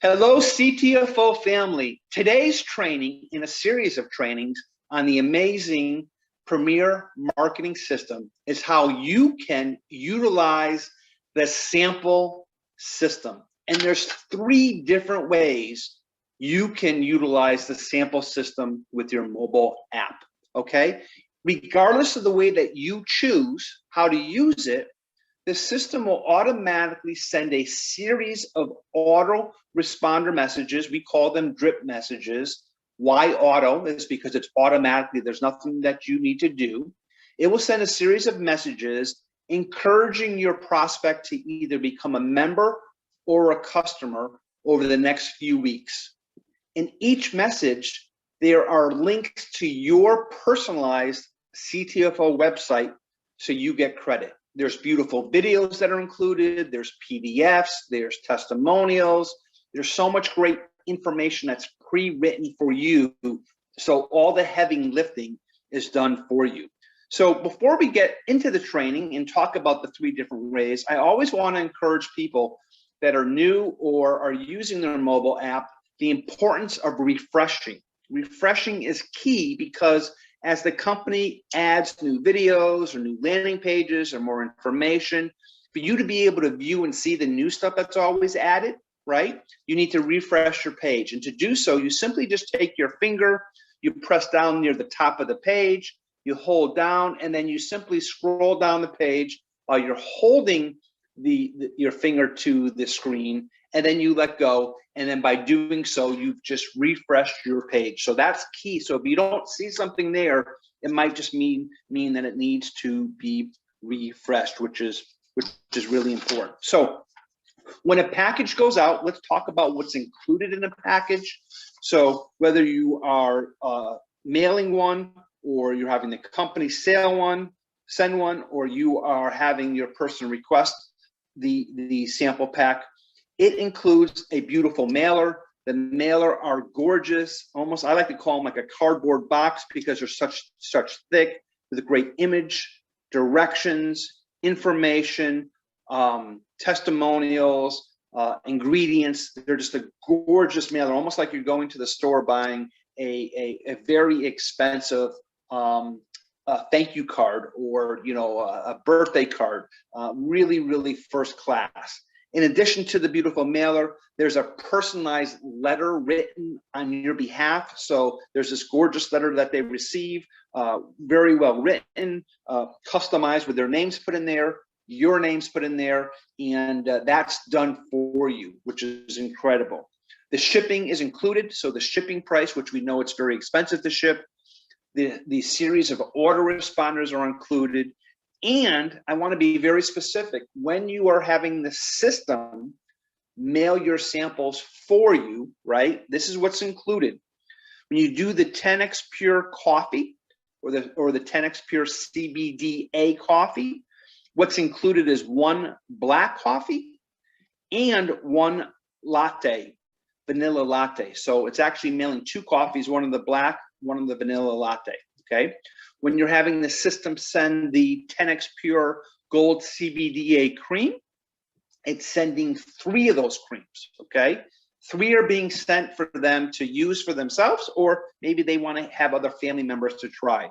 Hello, CTFO family. Today's training in a series of trainings on the amazing Premier Marketing System is how you can utilize the sample system. And there's 3 different ways you can utilize the sample system with your mobile app, okay? Regardless of the way that you choose how to use it, the system will automatically send a series of auto responder messages. We call them drip messages. Why auto? Is because it's automatically, there's nothing that you need to do. It will send a series of messages encouraging your prospect to either become a member or a customer over the next few weeks. In each message, there are links to your personalized CTFO website so you get credit. There's beautiful videos that are included, there's PDFs, there's testimonials, there's so much great information that's pre-written for you, so all the heavy lifting is done for you. So before we get into the training and talk about the 3 different ways, I always want to encourage people that are new or are using their mobile app the importance of refreshing. Refreshing is key because as the company adds new videos or new landing pages or more information, for you to be able to view and see the new stuff that's always added, right? You need to refresh your page. And to do so, you simply just take your finger, you press down near the top of the page, you hold down, and then you simply scroll down the page while you're holding your finger to the screen, and then you let go. And then by doing so, you've just refreshed your page. So that's key. So if you don't see something there, it might just mean that it needs to be refreshed, which is really important. So when a package goes out, let's talk about what's included in a package. So whether you are mailing one, or you're having the company send one, or you are having your person request the sample pack, it includes a beautiful mailer. The mailer are gorgeous, almost, I like to call them like a cardboard box because they're such thick, with a great image, directions, information, testimonials, ingredients. They're just a gorgeous mailer, almost like you're going to the store buying a very expensive thank you card, or a birthday card. Really first class. In addition to the beautiful mailer, there's a personalized letter written on your behalf. So there's this gorgeous letter that they receive, very well written, customized with their names put in there, your name's put in there, and that's done for you, which is incredible. The shipping is included. So the shipping price, which we know it's very expensive to ship, the series of auto responders are included. And I want to be very specific. When you are having the system mail your samples for you, right? This is what's included. When you do the 10x Pure coffee or the 10x Pure CBDa coffee, what's included is 1 black coffee and 1 latte, vanilla latte. So it's actually mailing 2 coffees, one of the black, one of the vanilla latte, okay? When you're having the system send the 10x Pure Gold CBDa cream, it's sending 3 of those creams, okay? 3 are being sent for them to use for themselves, or maybe they want to have other family members to try.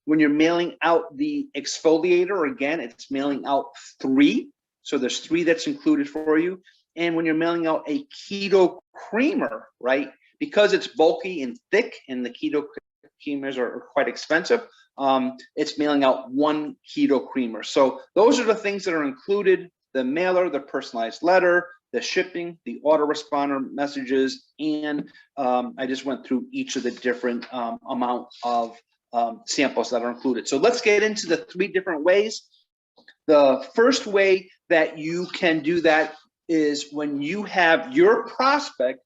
When you're mailing out the exfoliator, again, it's mailing out 3. So there's 3 that's included for you. And when you're mailing out a keto creamer, right, because it's bulky and thick and the keto creamers are quite expensive, it's mailing out 1 keto creamer. So those are the things that are included: the mailer, the personalized letter, the shipping, the autoresponder messages, and I just went through each of the different amount of samples that are included. So let's get into the 3 different ways. The first way that you can do that is when you have your prospect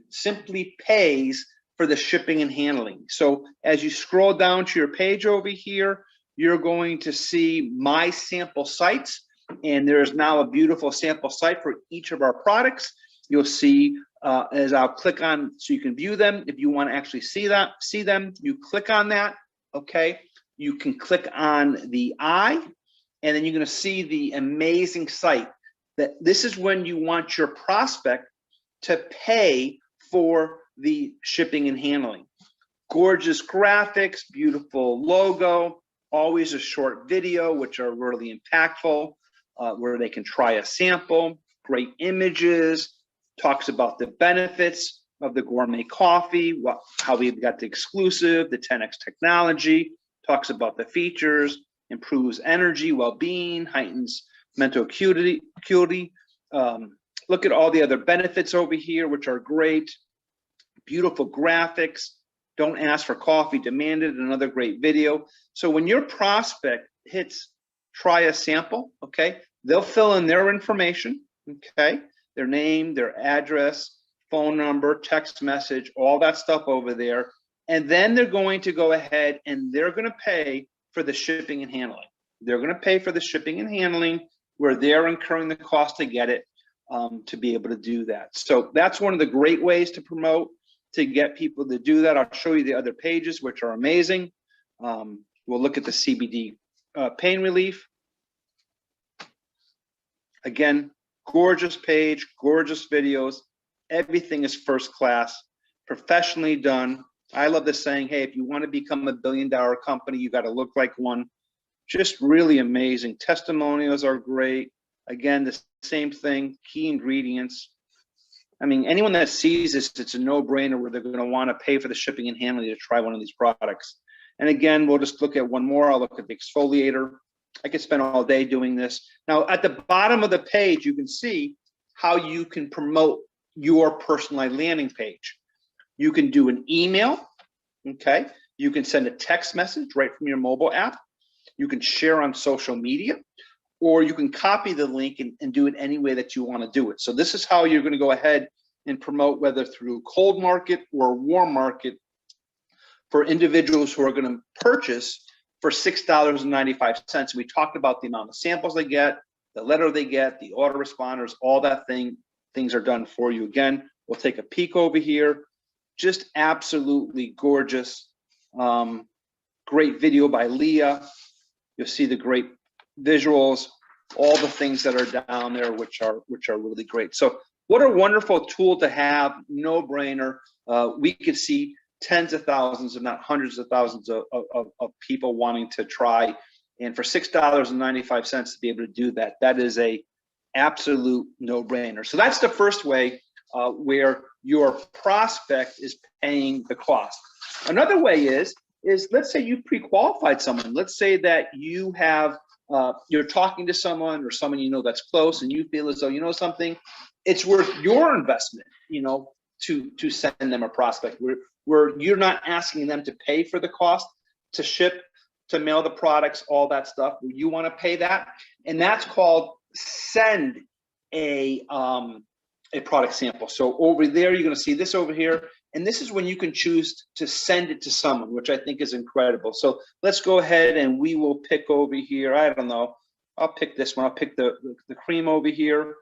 simply pays for the shipping and handling. So as you scroll down to your page over here, you're going to see my sample sites, and there's now a beautiful sample site for each of our products. You'll see as I'll click on, so you can view them. If you want to actually see them, you click on that, okay? You can click on the eye, and then you're going to see the amazing site. That this is when you want your prospect to pay for the shipping and handling. Gorgeous graphics, beautiful logo, always a short video, which are really impactful, where they can try a sample, great images, talks about the benefits of the Gourmet Coffee, how we've got the exclusive, the 10x technology, talks about the features, improves energy, well-being, heightens mental acuity. Look at all the other benefits over here, which are great. Beautiful graphics. Don't ask for coffee, demand it. Another great video. So when your prospect hits try a sample, okay, they'll fill in their information, okay, their name, their address, phone number, text message, all that stuff over there. And then they're going to go ahead and they're going to pay for the shipping and handling. They're going to pay for the shipping and handling where they're incurring the cost to get it, to be able to do that. So that's one of the great ways to promote, to get people to do that. I'll show you the other pages, which are amazing. We'll look at the CBD pain relief. Again, gorgeous page, gorgeous videos. Everything is first class, professionally done. I love the saying, hey, if you want to become a billion-dollar company, you got to look like one. Just really amazing. Testimonials are great. Again, the same thing, key ingredients. I mean, anyone that sees this, it's a no-brainer where they're going to want to pay for the shipping and handling to try one of these products. And again, we'll just look at one more. I'll look at the exfoliator. I could spend all day doing this. Now, at the bottom of the page, you can see how you can promote your personalized landing page. You can do an email, okay? You can send a text message right from your mobile app. You can share on social media, or you can copy the link and do it any way that you want to do it. So this is how you're going to go ahead and promote, whether through cold market or warm market, for individuals who are going to purchase for $6.95. We talked about the amount of samples they get, the letter they get, the autoresponders, all that things are done for you. Again, we'll take a peek over here. Just absolutely gorgeous. Great video by Leah. You'll see the great visuals, all the things that are down there, which are really great. So what a wonderful tool to have, no brainer. We could see tens of thousands, if not hundreds of thousands of people wanting to try. And for $6.95 to be able to do that, that is a absolute no brainer. So that's the first way where your prospect is paying the cost. Another way is let's say you pre-qualified someone. Let's say that you have, you're talking to someone or someone you know that's close, and you feel as though you know something, it's worth your investment, you know, to send them a prospect where you're not asking them to pay for the cost to ship, to mail the products, all that stuff. You want to pay that, and that's called send a product sample. So over there, you're going to see this over here. And this is when you can choose to send it to someone, which I think is incredible. So let's go ahead and we will pick over here. I don't know. I'll pick this one. I'll pick the cream over here.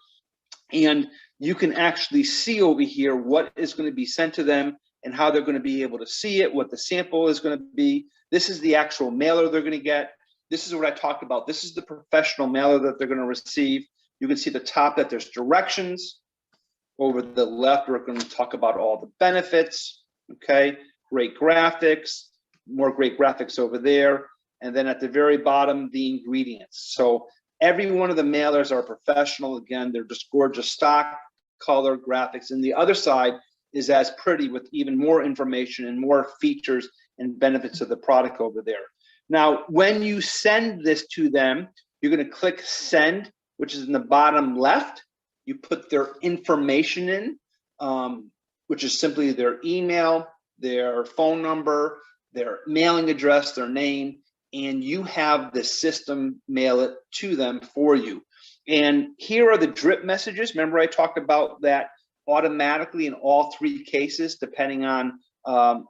And you can actually see over here what is going to be sent to them and how they're going to be able to see it, what the sample is going to be. This is the actual mailer they're going to get. This is what I talked about. This is the professional mailer that they're going to receive. You can see the top that there's directions. Over the left, we're going to talk about all the benefits, okay? Great graphics, more great graphics over there. And then at the very bottom, the ingredients. So every one of the mailers are professional. Again, they're just gorgeous stock, color, graphics. And the other side is as pretty with even more information and more features and benefits of the product over there. Now, when you send this to them, you're going to click send, which is in the bottom left. You put their information in, which is simply their email, their phone number, their mailing address, their name, and you have the system mail it to them for you. And here are the drip messages. Remember I talked about that automatically in all three cases, depending on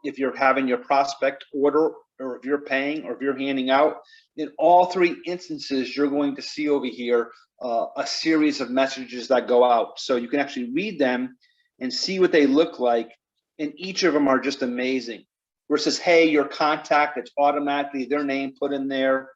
if you're having your prospect order or if you're paying or if you're handing out. In all three instances, you're going to see over here a series of messages that go out. So you can actually read them and see what they look like. And each of them are just amazing. Where it says, hey, your contact, it's automatically their name put in there.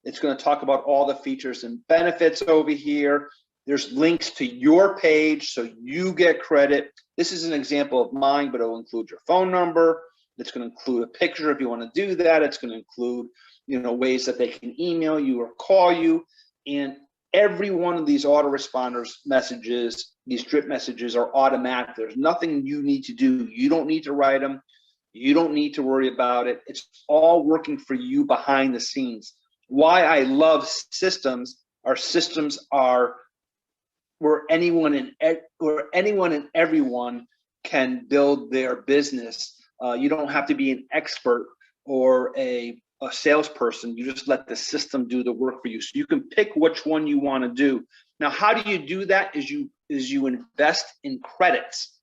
It's going to talk about all the features and benefits over here. There's links to your page, so you get credit. This is an example of mine, but it'll include your phone number. It's going to include a picture if you want to do that. It's going to include, ways that they can email you or call you. And every one of these autoresponders messages, these drip messages, are automatic. There's nothing you need to do. You don't need to write them. You don't need to worry about it. It's all working for you behind the scenes. Why I love systems, our systems are where anyone and everyone can build their business. You don't have to be an expert or a salesperson. You just let the system do the work for you. So you can pick which one you want to do. Now, how do you do that? Is you invest in credits.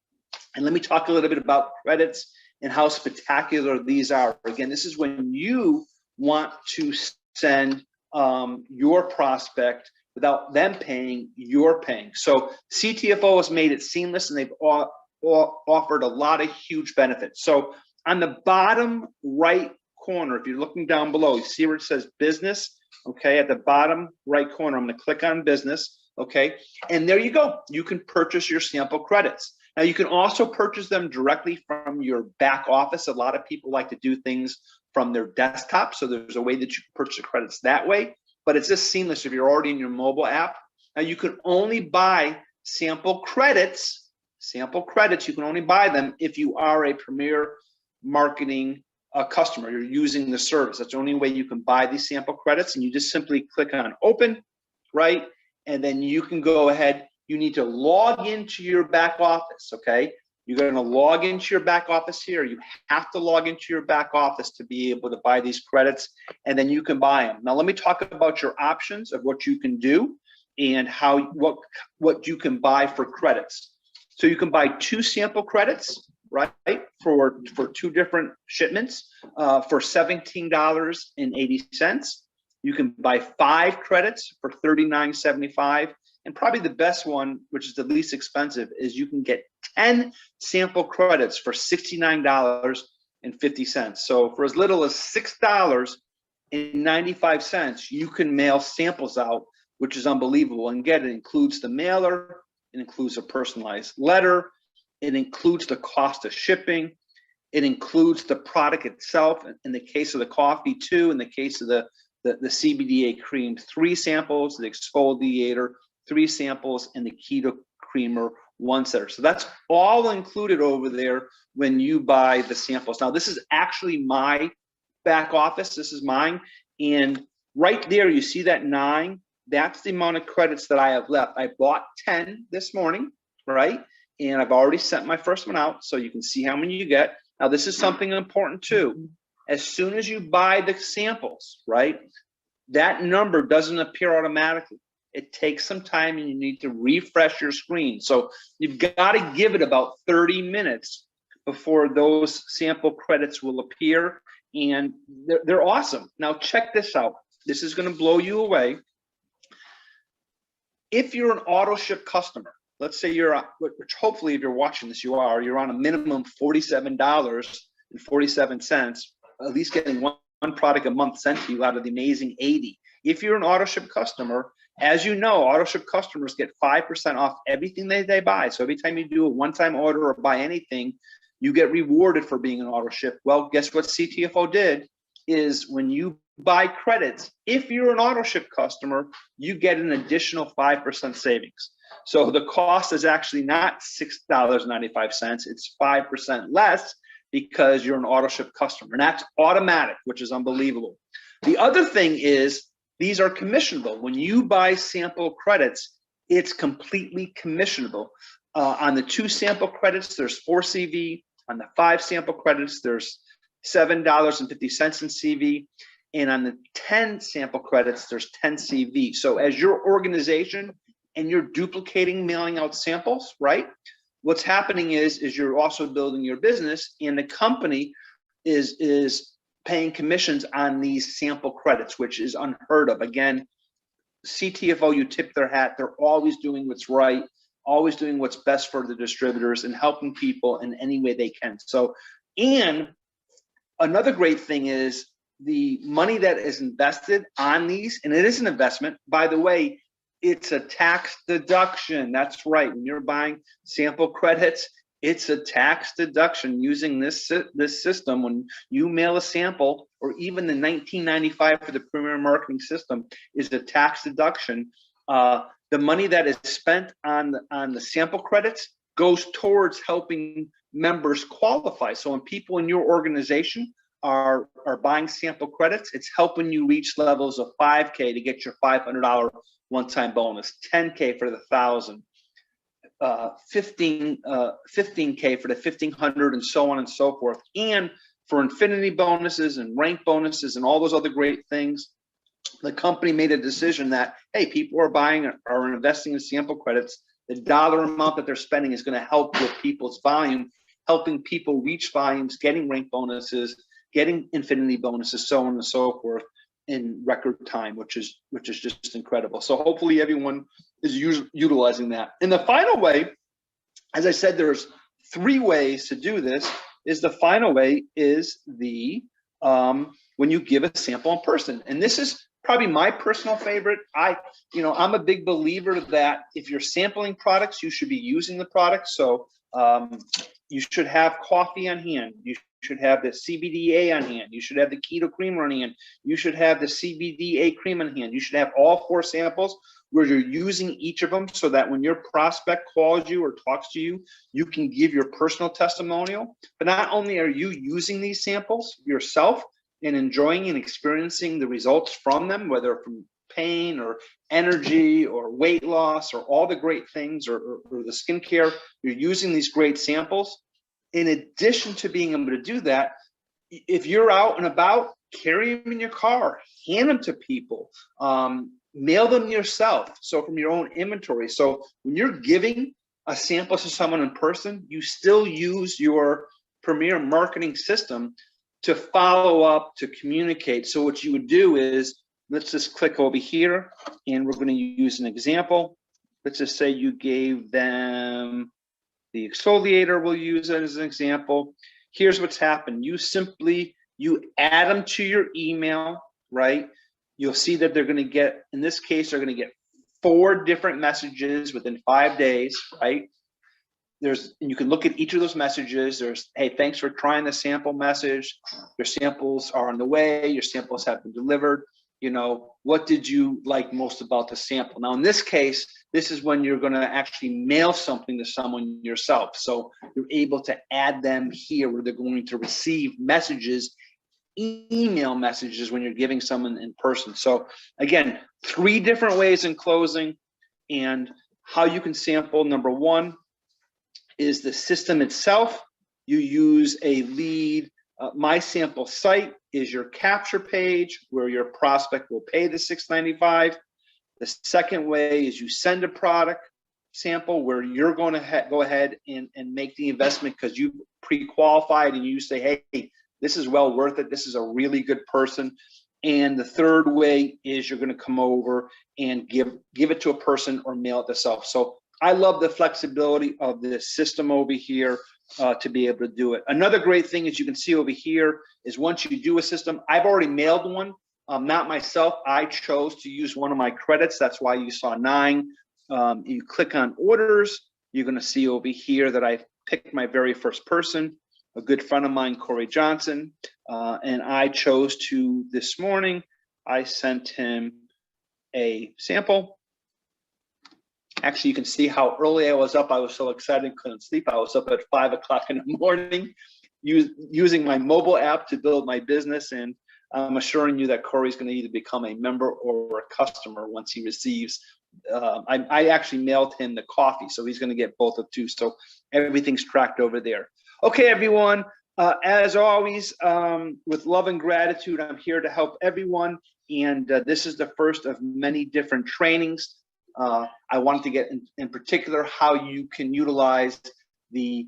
And let me talk a little bit about credits and how spectacular these are. Again, this is when you want to send your prospect without them paying, you're paying. So CTFO has made it seamless, and they've offered a lot of huge benefits. So on the bottom right corner, if you're looking down below, you see where it says business, okay? At the bottom right corner, I'm gonna click on business, okay? And there you go, you can purchase your sample credits. Now you can also purchase them directly from your back office. A lot of people like to do things from their desktop, so there's a way that you can purchase the credits that way, but it's just seamless if you're already in your mobile app. Now you can only buy sample credits, you can only buy them if you are a Premier Marketing customer. You're using the service. That's the only way you can buy these sample credits, and you just simply click on open, right? And then you can go ahead. You need to log into your back office, okay? You're going to log into your back office here. You have to log into your back office to be able to buy these credits, and then you can buy them. Now, let me talk about your options of what you can do and what you can buy for credits. So you can buy 2 sample credits, right, for 2 different shipments for $17.80. You can buy 5 credits for $39.75. And probably the best one, which is the least expensive, is you can get 10 sample credits for $69.50. So for as little as $6.95, you can mail samples out, which is unbelievable. And again, it includes the mailer, it includes a personalized letter, it includes the cost of shipping, it includes the product itself. In the case of the coffee, 2. In the case of the CBDa cream, 3 samples, the exfoliator, 3 samples, and the keto creamer, 1 setter. So that's all included over there when you buy the samples. Now, this is actually my back office. This is mine. And right there, you see that 9. That's the amount of credits that I have left. I bought 10 this morning, right? And I've already sent my first one out, so you can see how many you get. Now, this is something important too. As soon as you buy the samples, right, that number doesn't appear automatically. It takes some time, and you need to refresh your screen. So you've got to give it about 30 minutes before those sample credits will appear, and they're awesome. Now check this out. This is going to blow you away. If you're an auto ship customer, let's say which hopefully if you're watching this, you're on a minimum $47.47, at least getting one product a month sent to you out of the amazing 80. If you're an auto ship customer, as you know, auto ship customers get 5% off everything they buy. So every time you do a one-time order or buy anything, you get rewarded for being an auto ship. Well, guess what CTFO did is when you buy credits, if you're an auto ship customer, you get an additional 5% savings. So the cost is actually not $6.95, it's 5% less because you're an auto ship customer. And that's automatic, which is unbelievable. The other thing is these are commissionable. When you buy sample credits, it's completely commissionable. On the 2 sample credits, there's 4 CV. On the 5 sample credits, there's $7.50 in CV. And on the 10 sample credits, there's 10 CV. So as your organization and you're duplicating mailing out samples, right? What's happening is you're also building your business, and the company is paying commissions on these sample credits, which is unheard of. Again, CTFO, you tip their hat. They're always doing what's right, always doing what's best for the distributors and helping people in any way they can. So, and another great thing is the money that is invested on these, and it is an investment, by the way, it's a tax deduction. That's right. When you're buying sample credits, It's a tax deduction using this system. When you mail a sample, or even the $19.95 for the Premier Marketing System is a tax deduction. The money that is spent on the sample credits goes towards helping members qualify. So when people in your organization are buying sample credits, it's helping you reach levels of 5K to get your $500 one-time bonus, 10K for the 1,000. 15K for the 1,500, and so on and so forth. And for infinity bonuses and rank bonuses and all those other great things, the company made a decision that, hey, people are investing in sample credits. The dollar amount that they're spending is going to help with people's volume, helping people reach volumes, getting rank bonuses, getting infinity bonuses, so on and so forth, in record time, which is just incredible. So hopefully everyone is utilizing that. And the final way, as I said, there's 3 ways to do this. The final way is when you give a sample in person. And this is probably my personal favorite. I'm a big believer that if you're sampling products, you should be using the product. So you should have coffee on hand. You should have the CBDa on hand. You should have the keto creamer on hand. You should have the CBDa cream on hand. You should have all 4 samples where you're using each of them, so that when your prospect calls you or talks to you, you can give your personal testimonial. But not only are you using these samples yourself and enjoying and experiencing the results from them, whether from pain or energy or weight loss or all the great things, or the skincare, you're using these great samples. In addition to being able to do that, if you're out and about, carry them in your car, hand them to people, mail them yourself, so from your own inventory. So when you're giving a sample to someone in person, you still use your Premier Marketing System to follow up, to communicate. So what you would do is, let's just click over here, and we're going to use an example. Let's just say you gave them the exfoliator. We'll use it as an example. Here's what's happened. You add them to your email, right? You'll see that they're going to get, in this case, they're going to get 4 different messages within 5 days, right? And you can look at each of those messages. There's, hey, thanks for trying the sample message. Your samples are on the way. Your samples have been delivered. What did you like most about the sample? Now, in this case, this is when you're going to actually mail something to someone yourself. So you're able to add them here, where they're going to receive messages, email messages, when you're giving someone in person. So again, 3 different ways in closing, and how you can sample. Number 1 is the system itself. You use a lead. My sample site is your capture page, where your prospect will pay the $6.95. The second way is you send a product sample, where you're going to go ahead and make the investment because you pre-qualified, and you say, hey, this is well worth it. This is a really good person. And the third way is you're going to come over and give it to a person or mail it yourself. So I love the flexibility of this system over here to be able to do it. Another great thing, as you can see over here, is once you do a system, I've already mailed one, not myself. I chose to use one of my credits. That's why you saw 9. You click on orders. You're going to see over here that I picked my very first person, a good friend of mine, Corey Johnson, and I chose to, this morning, I sent him a sample. Actually, you can see how early I was up. I was so excited, couldn't sleep. I was up at 5 o'clock in the morning, using my mobile app to build my business. And I'm assuring you that Corey's going to either become a member or a customer once he receives. I actually mailed him the coffee, so he's going to get both of 2. So everything's tracked over there. Okay, everyone. As always, with love and gratitude, I'm here to help everyone. And this is the first of many different trainings. I wanted to get in particular how you can utilize the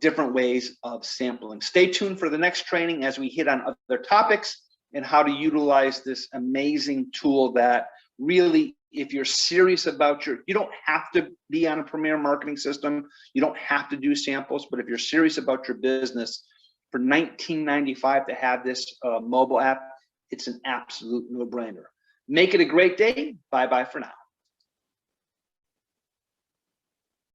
different ways of sampling. Stay tuned for the next training as we hit on other topics and how to utilize this amazing tool that really, if you're serious about you don't have to be on a Premier Marketing System. You don't have to do samples, but if you're serious about your business, for $19.95 to have this mobile app, it's an absolute no-brainer. Make it a great day. Bye-bye for now.